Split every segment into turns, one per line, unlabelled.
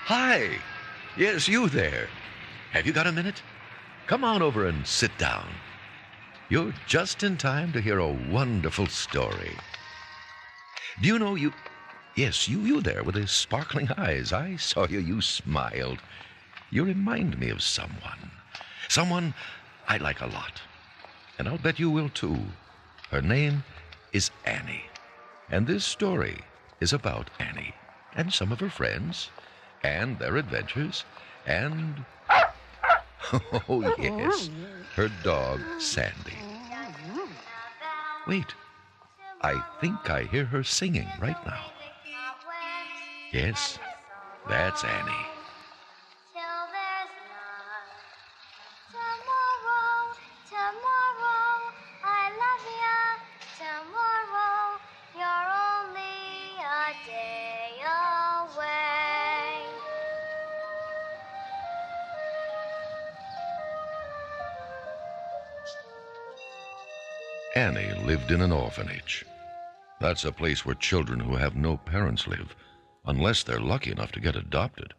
Hi. Yes, you there. Have you got a minute? Come on over and sit down. You're just in time to hear a wonderful story. Do you know you... Yes, you there with the sparkling eyes. I saw you. You smiled. You remind me of someone. Someone I like a lot. And I'll bet you will too. Her name is Annie. And this story is about Annie and some of her friends and their adventures and... Oh, yes, her dog, Sandy. Wait, I think I hear her singing right now. Yes, that's Annie.
Tomorrow, I love you. Tomorrow, you're only a day away.
Annie lived in an orphanage. That's a place where children who have no parents live, unless they're lucky enough to get adopted.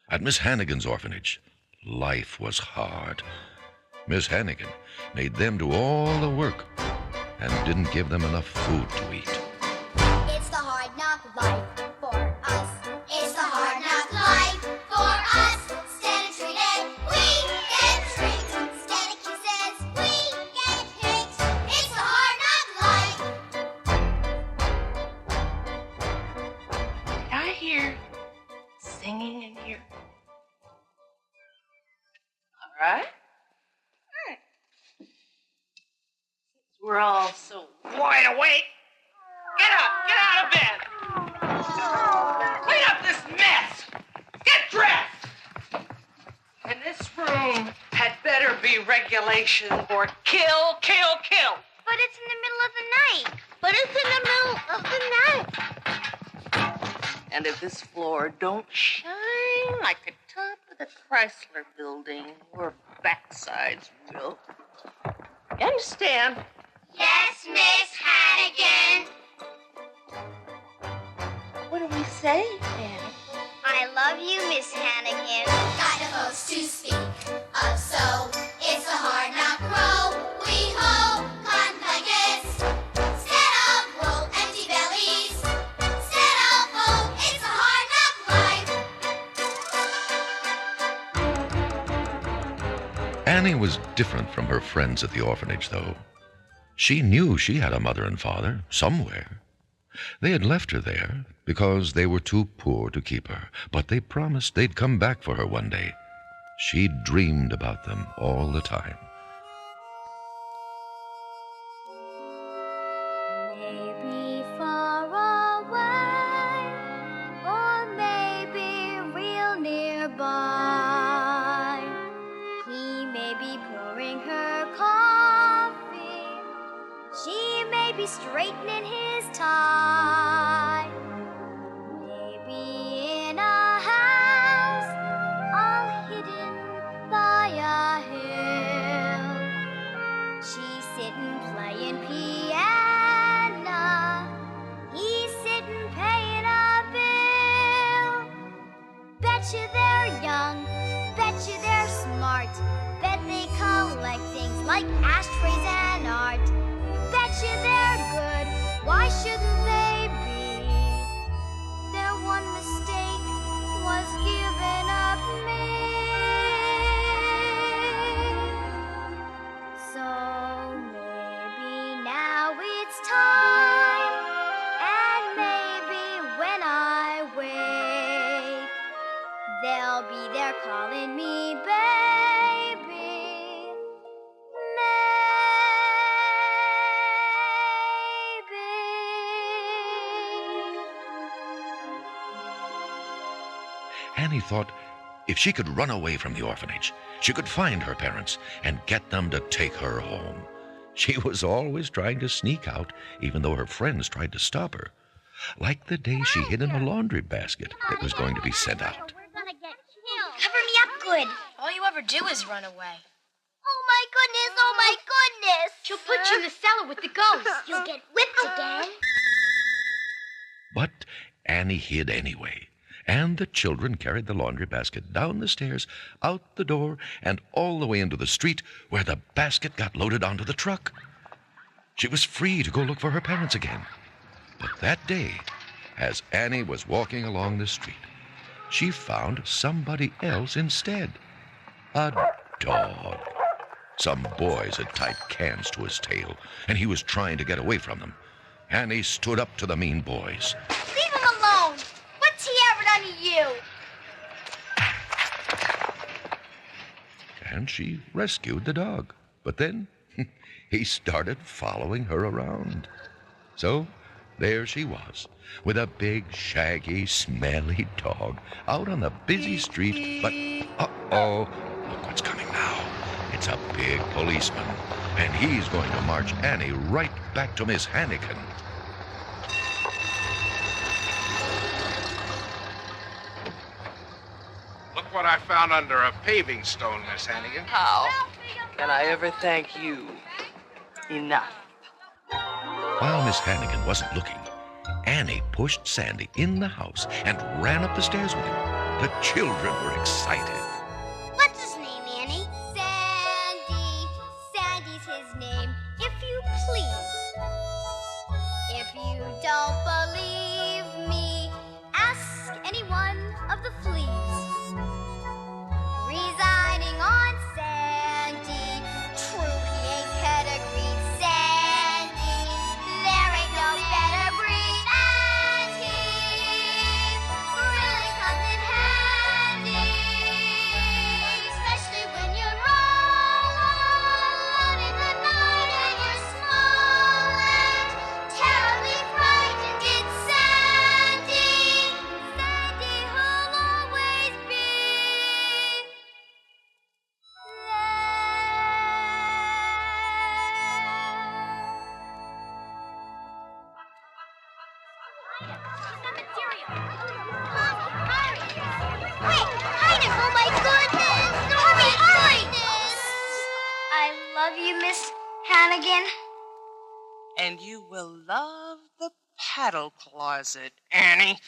At Miss Hannigan's orphanage, life was hard. Miss Hannigan made them do all the work and didn't give them enough food to eat.
It's the hard knock life for us. It's the hard knock life for us. Stand and treat it, we get treats. Stand and kisses, we get hits. It's the hard knock life.
Did I hear singing in here? All right. We're all so wide awake. Get up! Get out of bed! Clean up this mess! Get dressed! And this room had better be regulation or kill, kill, kill.
But it's in the middle of the night. But it's in the middle of the night.
And if this floor don't shine like the top of the Chrysler building, your backsides will. You understand?
Yes, Miss Hannigan.
What do we say, Annie?
I love you, Miss Hannigan. Got a boast to speak of, so it's a hard knock row. We hoe cotton blankets instead of wool, empty bellies. Instead of hope, it's a hard knock life.
Annie was different from her friends at the orphanage, though. She knew she had a mother and father somewhere. They had left her there because they were too poor to keep her, but they promised they'd come back for her one day. She dreamed about them all the time.
Maybe far away, or maybe real nearby. He may be pouring her coffee. She may be straightening his tie. Maybe in a house all hidden by a hill. She's sitting playing piano. He's sitting paying a bill. Betcha they're young, betcha they're smart. Bet they collect things like ashtrays and art. Betcha they're good, why shouldn't they be? Their one mistake was giving up me. So maybe now it's time, and maybe when I wake, they'll be there calling me baby.
Annie thought if she could run away from the orphanage, she could find her parents and get them to take her home. She was always trying to sneak out, even though her friends tried to stop her. Like the day she hid in a laundry basket that was going to be sent out.
We're gonna get killed. Cover me up good.
All you ever do is run away.
Oh my goodness, oh my goodness.
She'll put you in the cellar with the ghosts.
You'll get whipped again.
But Annie hid anyway, and the children carried the laundry basket down the stairs, out the door, and all the way into the street, where the basket got loaded onto the truck. She was free to go look for her parents again. But that day, as Annie was walking along the street, she found somebody else instead. A dog. Some boys had tied cans to his tail, and he was trying to get away from them. Annie stood up to the mean boys.
Leave him alone. What's he ever done to you?
And she rescued the dog. But then he started following her around. So there she was, with a big, shaggy, smelly dog out on the busy street. But, uh-oh, look what's coming now. It's a big policeman, and he's going to march Annie right back to Miss Hannigan.
Look what I found under a paving stone, Miss Hannigan.
How can I ever thank you enough?
While Miss Hannigan wasn't looking, Annie pushed Sandy in the house and ran up the stairs with him. The children were excited.
What's his name, Annie? Sandy. Sandy's his name, if you please. If you don't believe me, ask any one of the fleas. Residing on Sandy, true he ain't pedigreed. Sandy, there ain't no better breed. And he really comes in handy, especially when you're all alone in the night and you're small and terribly frightened. It's Sandy, Sandy who'll always be oh my goodness! Hurry!
I love you, Miss Hannigan.
And you will love the paddle closet, Annie.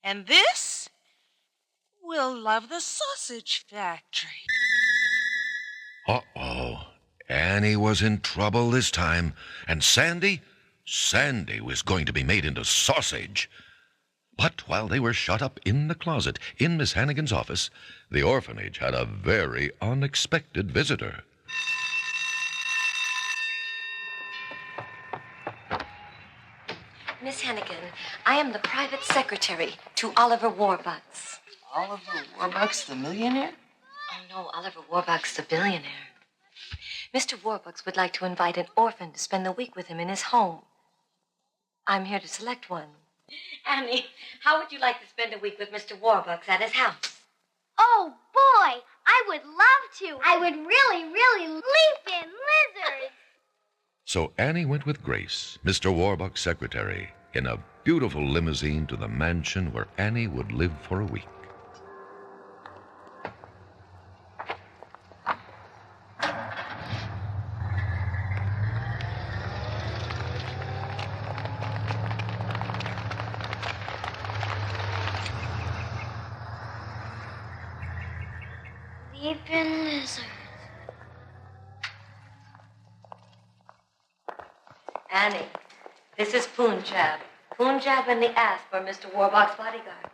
And this will love the sausage factory.
Uh-oh. Annie was in trouble this time, and Sandy was going to be made into sausage. But while they were shut up in the closet in Miss Hannigan's office, the orphanage had a very unexpected visitor.
Miss Hannigan, I am the private secretary to Oliver Warbucks.
Oliver Warbucks, the millionaire?
Oh, no, Oliver Warbucks, the billionaire. Mr. Warbucks would like to invite an orphan to spend the week with him in his home. I'm here to select one. Annie, how would you like to spend a week with Mr. Warbucks at his house?
Oh boy, I would love to. I would really, really leap in lizards.
So Annie went with Grace, Mr. Warbucks' secretary, in a beautiful limousine to the mansion where Annie would live for a week.
Leap in lizards.
Annie, this is Punjab. Punjab and the ass for Mr. Warbucks' bodyguard.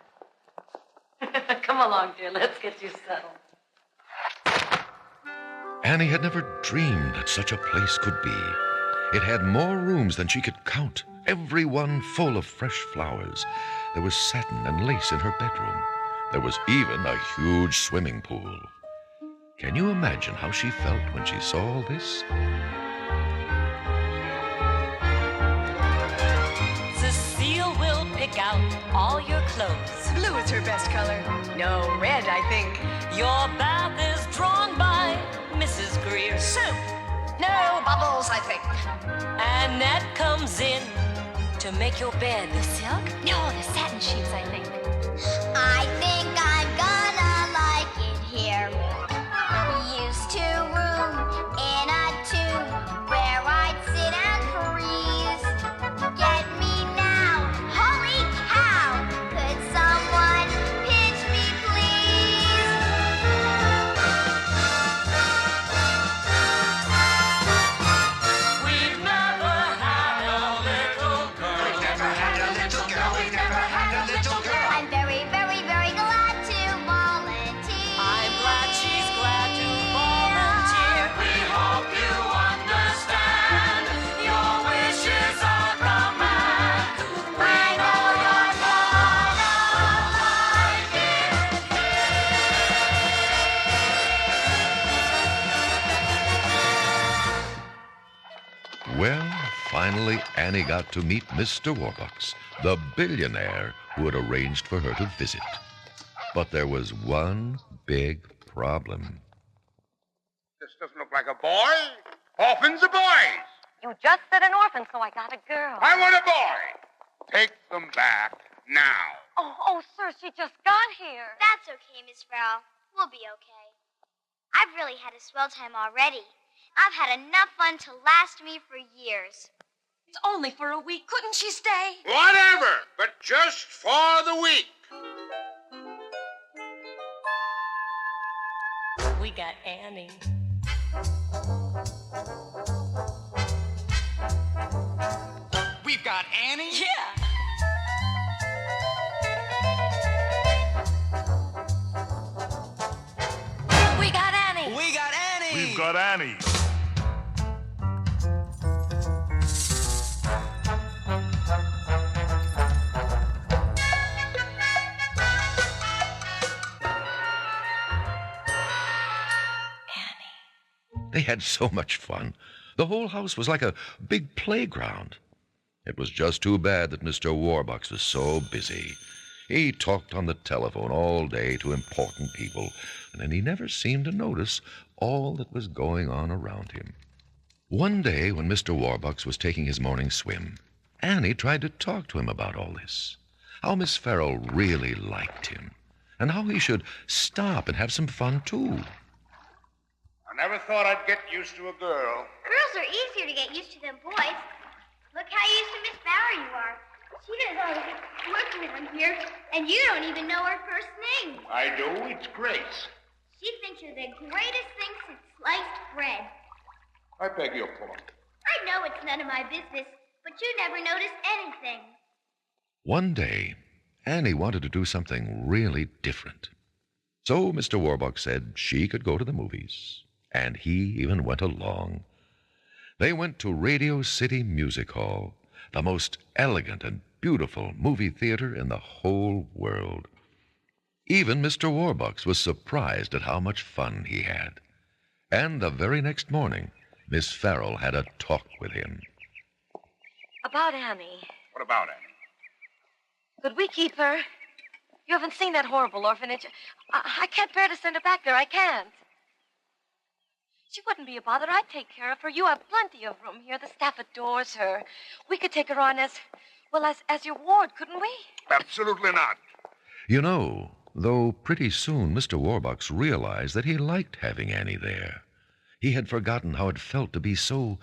Come along, dear. Let's get you settled.
Annie had never dreamed that such a place could be. It had more rooms than she could count, every one full of fresh flowers. There was satin and lace in her bedroom. There was even a huge swimming pool. Can you imagine how she felt when she saw all this?
Cecile will pick out all your clothes.
Blue is her best color. No, red, I think.
Your bath is drawn by Mrs. Greer.
Soup. No, bubbles, I think.
Annette comes in to make your bed.
The silk? No, the satin sheets, I think.
I think I'm gonna like it here. Used to room in a tomb where I'd sit and freeze. Get me now, holy cow! Could someone
Well, finally, Annie got to meet Mr. Warbucks, the billionaire who had arranged for her to visit. But there was one big problem.
This doesn't look like a boy. Orphans are boys.
You just said an orphan, so I got a girl.
I want a boy. Take them back now.
Oh, sir, she just got here.
That's okay, Miss Farrell. We'll be okay. I've really had a swell time already. I've had enough fun to last me for years.
It's only for a week. Couldn't she stay?
Whatever, but just for the week.
We got Annie.
We've got Annie?
Yeah.
We got Annie.
We got Annie!
We've got Annie.
They had so much fun. The whole house was like a big playground. It was just too bad that Mr. Warbucks was so busy. He talked on the telephone all day to important people, and he never seemed to notice all that was going on around him. One day, when Mr. Warbucks was taking his morning swim, Annie tried to talk to him about all this, how Miss Farrell really liked him, and how he should stop and have some fun, too.
I never thought I'd get used to a girl.
Girls are easier to get used to than boys. Look how used to Miss Farrell you are. She does all the work around here, and you don't even know her first name.
I do. It's Grace.
She thinks you're the greatest thing since sliced bread.
I beg your pardon.
I know it's none of my business, but you never notice anything.
One day, Annie wanted to do something really different. So Mr. Warbucks said she could go to the movies, and he even went along. They went to Radio City Music Hall, the most elegant and beautiful movie theater in the whole world. Even Mr. Warbucks was surprised at how much fun he had. And the very next morning, Miss Farrell had a talk with him.
About Annie.
What about Annie?
Could we keep her? You haven't seen that horrible orphanage. I can't bear to send her back there. I can't. She wouldn't be a bother. I'd take care of her. You have plenty of room here. The staff adores her. We could take her on as your ward, couldn't we?
Absolutely not.
You know, though pretty soon Mr. Warbucks realized that he liked having Annie there. He had forgotten how it felt to be so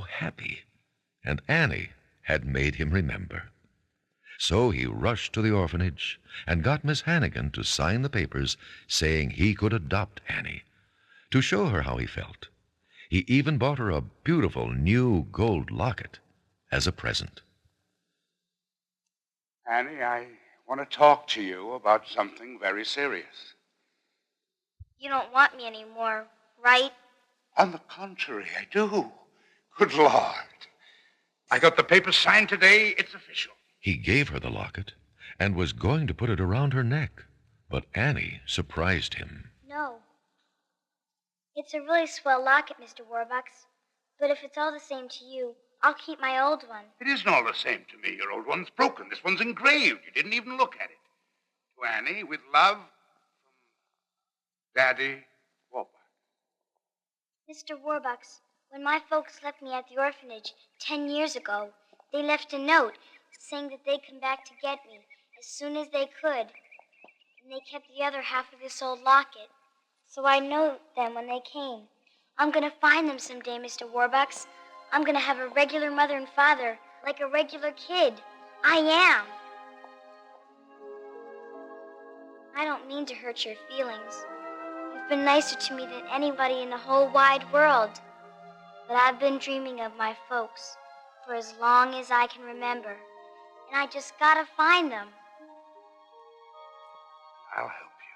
happy. And Annie had made him remember. So he rushed to the orphanage and got Miss Hannigan to sign the papers saying he could adopt Annie. To show her how he felt, he even bought her a beautiful new gold locket as a present.
Annie, I want to talk to you about something very serious.
You don't want me anymore, right?
On the contrary, I do. Good Lord. I got the papers signed today. It's official.
He gave her the locket and was going to put it around her neck, but Annie surprised him.
No. It's a really swell locket, Mr. Warbucks. But if it's all the same to you, I'll keep my old one.
It isn't all the same to me. Your old one's broken. This one's engraved. You didn't even look at it. To Annie, with love, from Daddy Warbucks.
Mr. Warbucks, when my folks left me at the orphanage 10 years ago, they left a note saying that they'd come back to get me as soon as they could. And they kept the other half of this old locket. So I know them when they came. I'm going to find them someday, Mr. Warbucks. I'm going to have a regular mother and father, like a regular kid. I am. I don't mean to hurt your feelings. You've been nicer to me than anybody in the whole wide world. But I've been dreaming of my folks for as long as I can remember. And I just gotta find them.
I'll help you.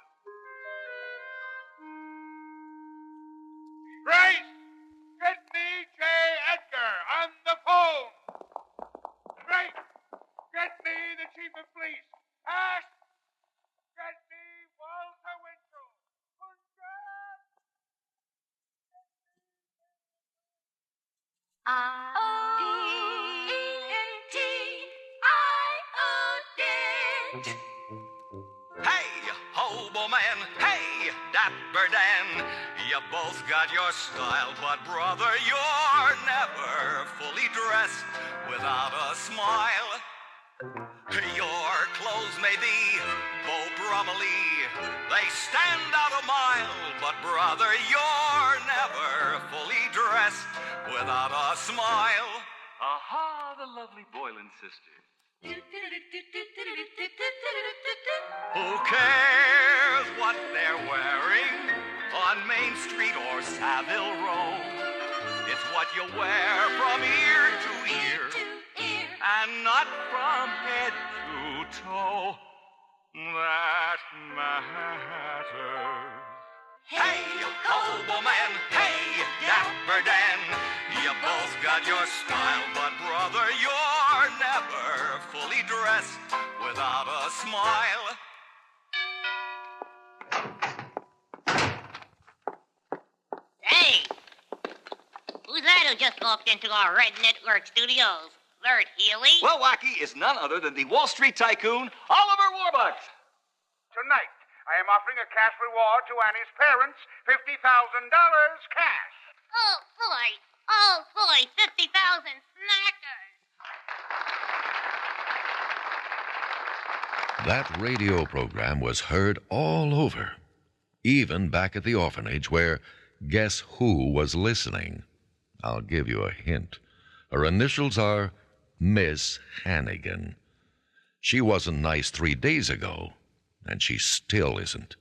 Grace! Get me J. Edgar on the phone! Grace! Get me the chief of police! Ash! Get me Walter Winchell!
I
Hey, hobo man, hey, dapper Dan. You both got your style, but brother, you're never fully dressed without a smile. Your clothes may be Beau Brummely, they stand out a mile, but brother, you're never fully dressed without a smile.
Aha, the lovely Boylan sisters.
Who cares what they're wearing on Main Street or Savile Row? It's what you wear from ear to ear and not from head to toe that matters. Hey, hobo man, hey, dapper Dan. You both got your style, but brother, you're never fully dressed without a smile.
Hey! Who's that who just walked into our Red Network studios? Bert Healy?
Well, Wacky is none other than the Wall Street tycoon, Oliver Warbucks.
Tonight, I am offering a cash reward to Annie's parents, $50,000 cash.
Oh, boy, 50,000 snackers.
That radio program was heard all over, even back at the orphanage where guess who was listening? I'll give you a hint. Her initials are Miss Hannigan. She wasn't nice 3 days ago, and she still isn't.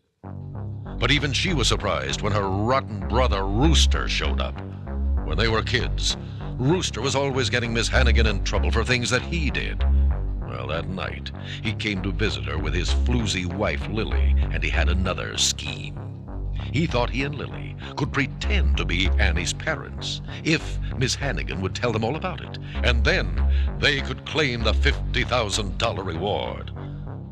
But even she was surprised when her rotten brother Rooster showed up. When they were kids, Rooster was always getting Miss Hannigan in trouble for things that he did. Well, that night, he came to visit her with his floozy wife, Lily, and he had another scheme. He thought he and Lily could pretend to be Annie's parents if Miss Hannigan would tell them all about it, and then they could claim the $50,000 reward.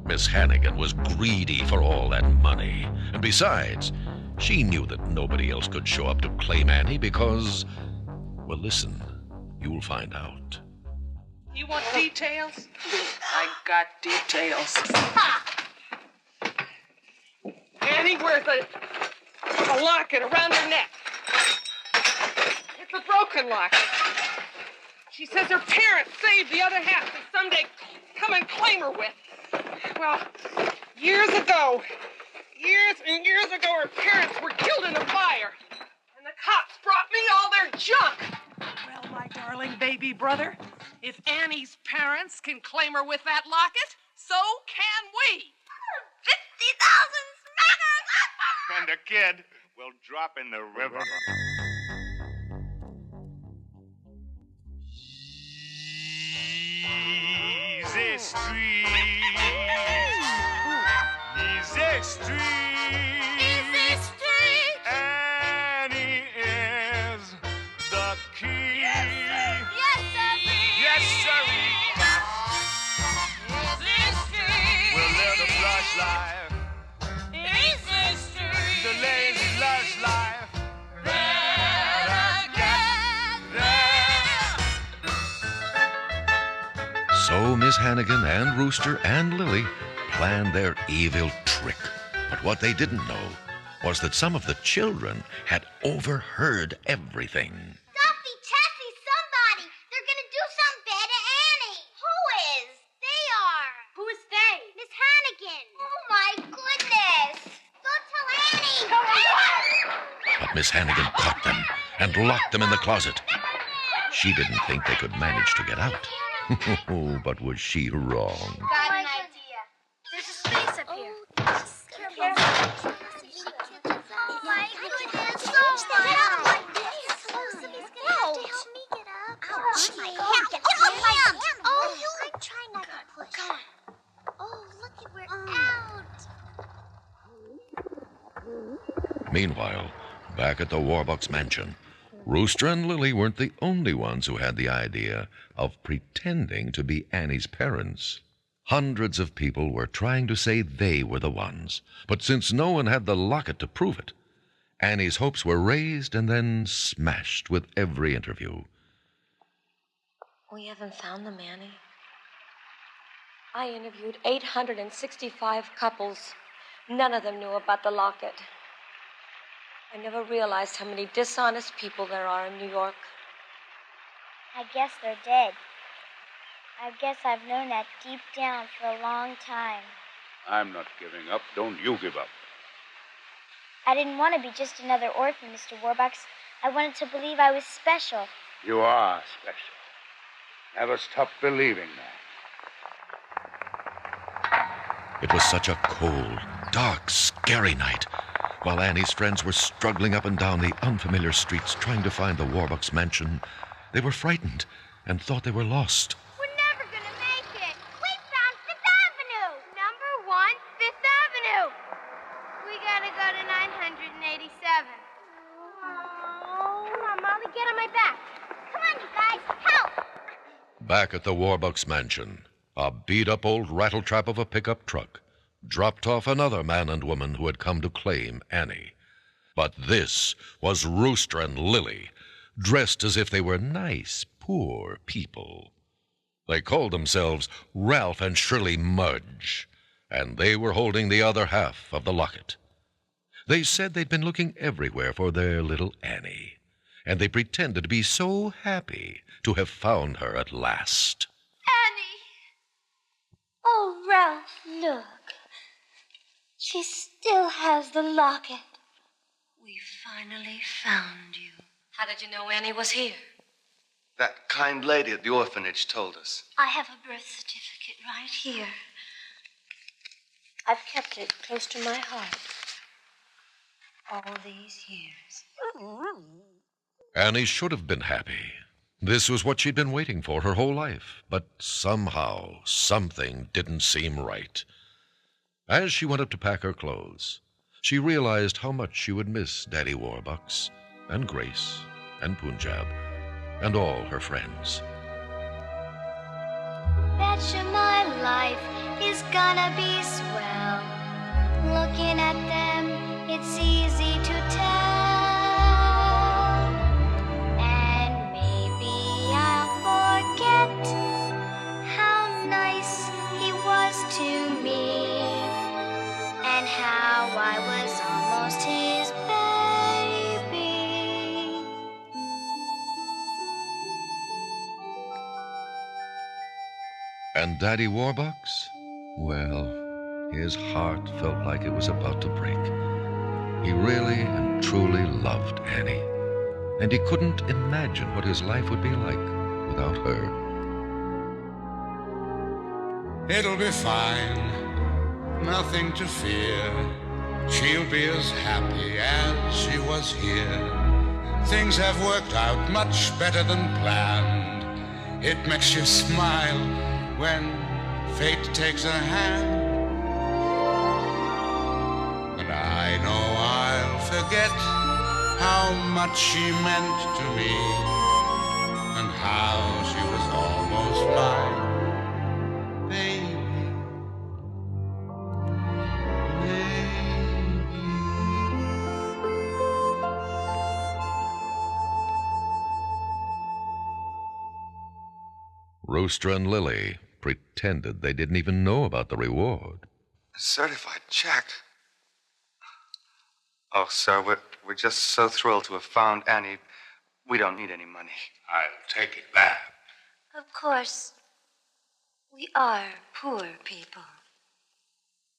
Miss Hannigan was greedy for all that money, and besides, she knew that nobody else could show up to claim Annie because, well, listen, you'll find out.
You want details? I got details. Annie wears a locket around her neck. It's a broken locket. She says her parents saved the other half to someday come and claim her with. Well, years and years ago, her parents were killed in a fire. And the cops brought me all their junk. Well, my darling baby brother, if Annie's parents can claim her with that locket, so can we.
50,000 smackers!
And the kid will drop in the river. Easy street. Easy street.
Easy street.
Annie is the key.
Yes, sirree.
Yes, sirree.
Easy street.
We'll live the plush life.
Easy street.
The lazy lush life.
Better get there.
So Miss Hannigan and Rooster and Lily planned their evil trick. But what they didn't know was that some of the children had overheard everything.
Duffy, Tessie, somebody! They're gonna do something bad to Annie! Who is? They are! Who is they? Miss Hannigan! Oh my goodness! Don't tell Annie!
But Miss Hannigan caught them and locked them in the closet. She didn't think they could manage to get out. But was she wrong?
Got an idea. There's a space up here. Careful. Oh my goodness! Somebody's gonna have to help me get up. Ouch! My hand! Get off my hand! Oh, I'm trying not to push. Come on. Oh, look at we're out.
Meanwhile, back at the Warbucks mansion, Rooster and Lily weren't the only ones who had the idea of pretending to be Annie's parents. Hundreds of people were trying to say they were the ones, but since no one had the locket to prove it, Annie's hopes were raised and then smashed with every interview.
We haven't found them, Annie. I interviewed 865 couples. None of them knew about the locket. I never realized how many dishonest people there are in New York.
I guess they're dead. I guess I've known that deep down for a long time.
I'm not giving up. Don't you give up.
I didn't want to be just another orphan, Mr. Warbucks. I wanted to believe I was special.
You are special. Never stop believing that.
It was such a cold, dark, scary night. While Annie's friends were struggling up and down the unfamiliar streets trying to find the Warbucks mansion, they were frightened and thought they were lost.
We're never gonna make it. We found Fifth Avenue. Number 1, Fifth Avenue. We gotta go to 987. Oh, come on, Molly, get on my back. Come on, you guys, help!
Back at the Warbucks mansion, a beat-up old rattletrap of a pickup truck dropped off another man and woman who had come to claim Annie. But this was Rooster and Lily, dressed as if they were nice, poor people. They called themselves Ralph and Shirley Mudge, and they were holding the other half of the locket. They said they'd been looking everywhere for their little Annie, and they pretended to be so happy to have found her at last.
Annie!
Oh, Ralph, look. She still has the locket.
We finally found you. How did you know Annie was here?
That kind lady at the orphanage told us.
I have a birth certificate right here. I've kept it close to my heart all these years.
Annie should have been happy. This was what she'd been waiting for her whole life, but somehow, something didn't seem right. As she went up to pack her clothes, she realized how much she would miss Daddy Warbucks and Grace and Punjab and all her friends.
Betcha my life is gonna be swell. Looking at them, it's easy to tell. And maybe I'll forget how nice he was to me, and how I was almost his baby.
And Daddy Warbucks? Well, his heart felt like it was about to break. He really and truly loved Annie, and he couldn't imagine what his life would be like without her.
It'll be fine, nothing to fear. She'll be as happy as she was here. Things have worked out much better than planned. It makes you smile when fate takes a hand. And I know I'll forget how much she meant to me, and how she was almost my baby.
Rooster and Lily pretended they didn't even know about the reward.
A certified check? Oh, sir, we're just so thrilled to have found Annie. We don't need any money.
I'll take it back.
Of course, we are poor people.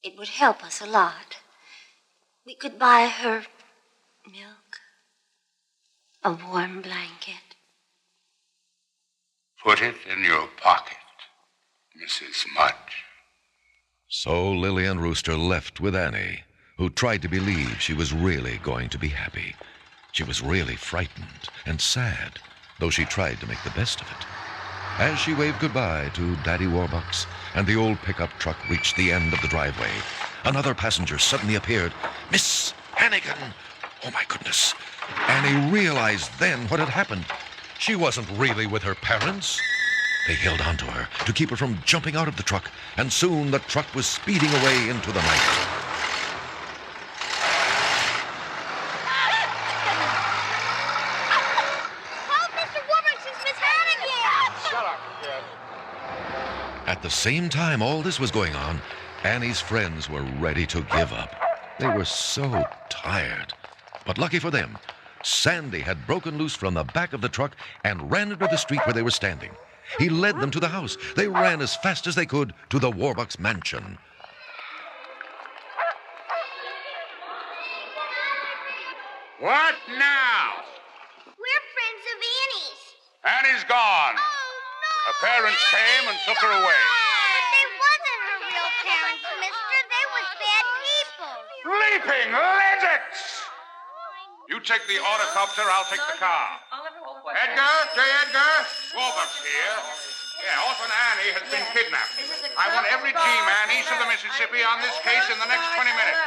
It would help us a lot. We could buy her milk, a warm blanket.
Put it in your pocket, Mrs. Mudge.
So Lily and Rooster left with Annie, who tried to believe she was really going to be happy. She was really frightened and sad, though she tried to make the best of it. As she waved goodbye to Daddy Warbucks and the old pickup truck reached the end of the driveway, another passenger suddenly appeared. Miss Hannigan! Oh, my goodness. Annie realized then what had happened. She wasn't really with her parents. They held onto her to keep her from jumping out of the truck, and soon the truck was speeding away into the night.
Help, Mr. Warbucks, it's Miss Hannigan!
Shut up, kid.
At the same time all this was going on, Annie's friends were ready to give up. They were so tired. But lucky for them, Sandy had broken loose from the back of the truck and ran into the street where they were standing. He led them to the house. They ran as fast as they could to the Warbucks mansion.
What now?
We're friends of Annie's.
Annie's gone.
Oh, no!
Her parents came and took her away.
But they wasn't her real parents, mister. They was bad people.
Leaping lizards! You take the autocopter, I'll take the car. Edgar, J. Edgar, Warbucks here. Yeah, Orphan Annie has been kidnapped. I want every G-man east of the Mississippi on this case in the next 20 minutes.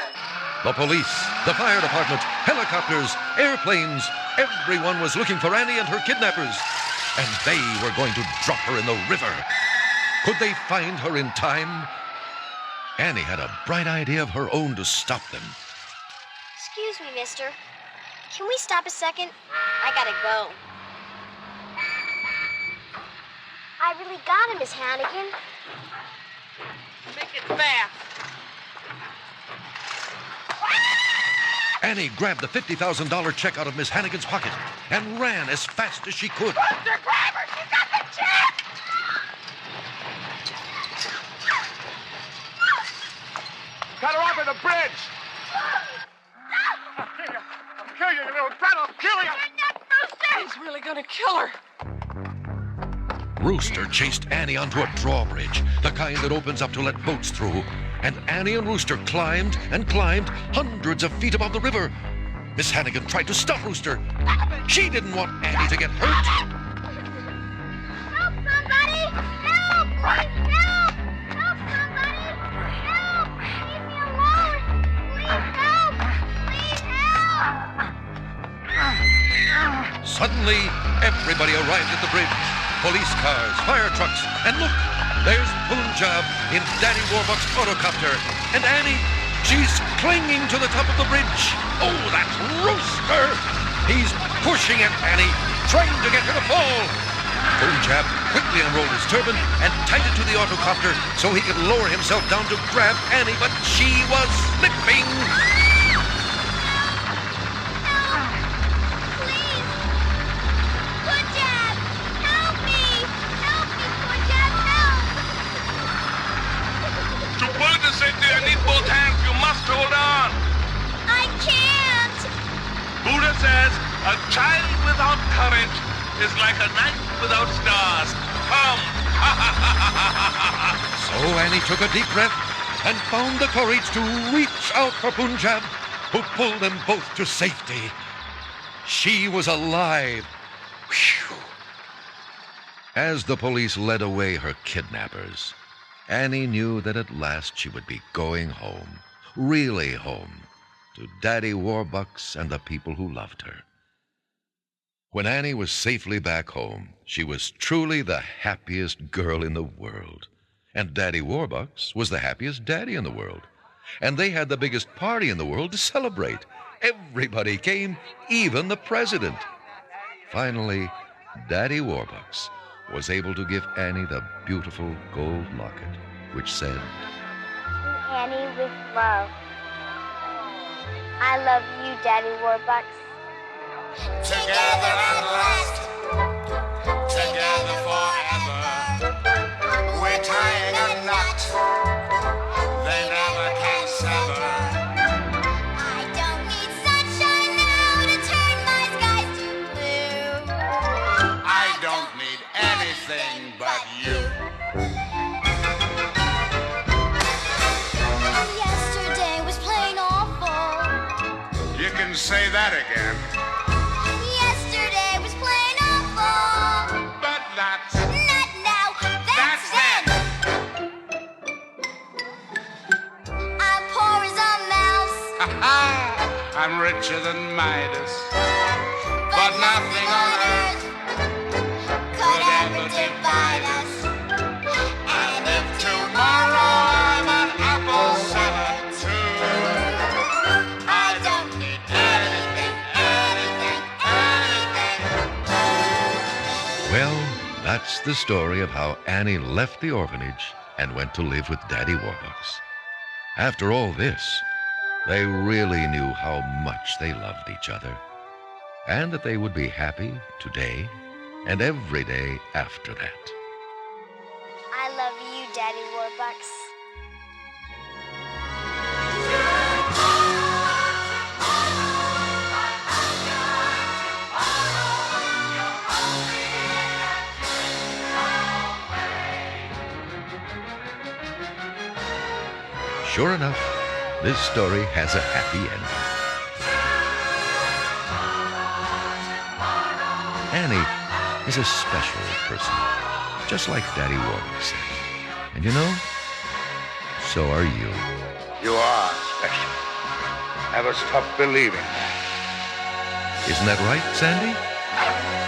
The police, the fire department, helicopters, airplanes, everyone was looking for Annie and her kidnappers. And they were going to drop her in the river. Could they find her in time? Annie had a bright idea of her own to stop them.
Excuse me, mister. Can we stop a second? I gotta go. I really got him, Miss Hannigan.
Make it fast.
Annie grabbed the $50,000 check out of Miss Hannigan's pocket and ran as fast as she could.
Buster, grab her! She got the check!
Cut her off at the bridge! I'll kill you, you little brat! I'll kill you!
He's really gonna kill her.
Rooster chased Annie onto a drawbridge, the kind that opens up to let boats through. And Annie and Rooster climbed and climbed hundreds of feet above the river. Miss Hannigan tried to stop Rooster. She didn't want Annie to get hurt.
Help, somebody! Help! Please, help! Help, somebody! Help! Leave me alone! Please help! Please help!
Suddenly, everybody arrived at the bridge. Police cars, fire trucks, and look, there's Punjab in Daddy Warbucks' autocopter. And Annie, she's clinging to the top of the bridge. Oh, that's Rooster! He's pushing at Annie, trying to get her to fall. Punjab quickly unrolled his turban and tied it to the autocopter so he could lower himself down to grab Annie, but she was slipping.
I need both hands. You must hold on.
I can't.
Buddha says a child without courage is like a night without stars. Come.
So Annie took a deep breath and found the courage to reach out for Punjab, who pulled them both to safety. She was alive. Whew. As the police led away her kidnappers, Annie knew that at last she would be going home, really home, to Daddy Warbucks and the people who loved her. When Annie was safely back home, she was truly the happiest girl in the world. And Daddy Warbucks was the happiest daddy in the world. And they had the biggest party in the world to celebrate. Everybody came, even the president. Finally, Daddy Warbucks was able to give Annie the beautiful gold locket, which said,
To Annie with love. I love you, Daddy Warbucks.
Together at last.
Together forever. We're tying a knot they never can sever.
I don't need sunshine now to turn my skies to blue.
I don't need anything but you.
Yesterday was plain awful.
You can say that again.
Yesterday was plain awful.
But that's...
Not now, that's then. I'm poor as a mouse.
I'm richer than Midas, but nothing on earth
could ever divide us.
And if tomorrow I'm an apple seller too, I don't need anything.
well, that's It's the story of how Annie left the orphanage and went to live with Daddy Warbucks. After all this, they really knew how much they loved each other, and that they would be happy today and every day after that.
I love you, Daddy Warbucks.
Sure enough, this story has a happy ending. Annie is a special person, just like Daddy Warbucks said. And you know, so are you.
You are special. Never stop believing that.
Isn't that right, Sandy?